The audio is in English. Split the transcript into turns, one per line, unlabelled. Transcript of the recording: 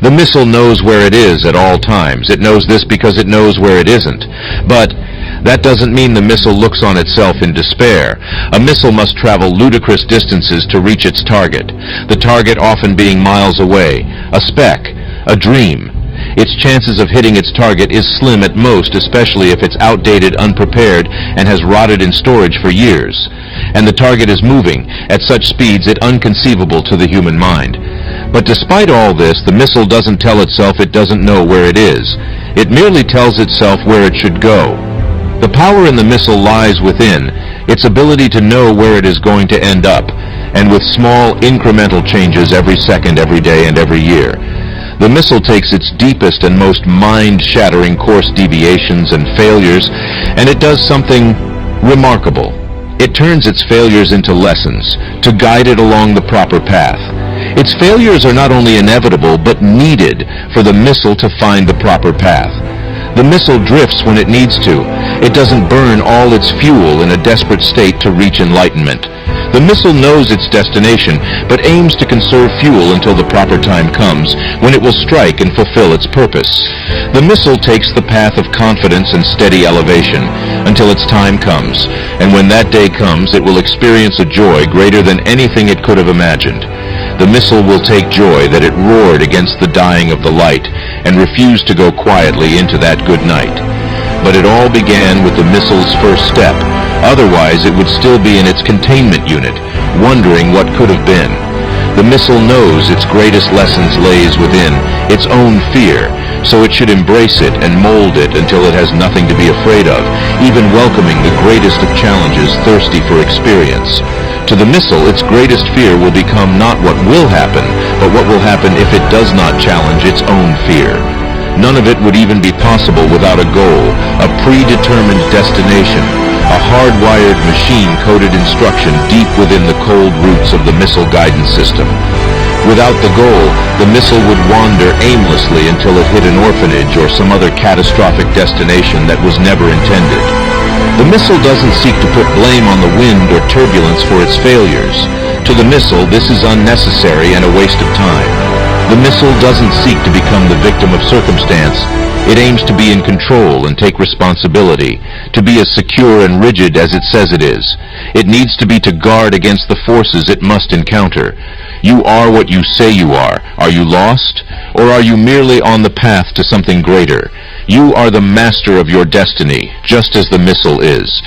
The missile knows where it is at all times. It knows this because it knows where it isn't. But that doesn't mean the missile looks on itself in despair. A missile must travel ludicrous distances to reach its target, the target often being miles away, a speck, a dream. Its chances of hitting its target is slim at most, especially if it's outdated, unprepared, and has rotted in storage for years. And the target is moving at such speeds it inconceivable to the human mind. But despite all this, the missile doesn't tell itself it doesn't know where it is. It merely tells itself where it should go. The power in the missile lies within its ability to know where it is going to end up, and with small incremental changes every second, every day, and every year. The missile takes its deepest and most mind-shattering course deviations and failures, and it does something remarkable. It turns its failures into lessons, to guide it along the proper path. Its failures are not only inevitable, but needed for the missile to find the proper path. The missile drifts when it needs to. It doesn't burn all its fuel in a desperate state to reach enlightenment. The missile knows its destination, but aims to conserve fuel until the proper time comes, when it will strike and fulfill its purpose. The missile takes the path of confidence and steady elevation, until its time comes, and when that day comes, it will experience a joy greater than anything it could have imagined. The missile will take joy that it roared against the dying of the light, and refused to go quietly into that good night. But it all began with the missile's first step. Otherwise, it would still be in its containment unit, wondering what could have been. The missile knows its greatest lessons lays within its own fear, so it should embrace it and mold it until it has nothing to be afraid of, even welcoming the greatest of challenges, thirsty for experience. To the missile, its greatest fear will become not what will happen, but what will happen if it does not challenge its own fear. None of it would even be possible without a goal, a predetermined destination, a hardwired machine-coded instruction deep within the cold roots of the missile guidance system. Without the goal, the missile would wander aimlessly until it hit an orphanage or some other catastrophic destination that was never intended. The missile doesn't seek to put blame on the wind or turbulence for its failures. To the missile, this is unnecessary and a waste of time. The missile doesn't seek to become the victim of circumstance. It aims to be in control and take responsibility, to be as secure and rigid as it says it is. It needs to be to guard against the forces it must encounter. You are what you say you are. Are you lost? Or are you merely on the path to something greater? You are the master of your destiny, just as the missile is.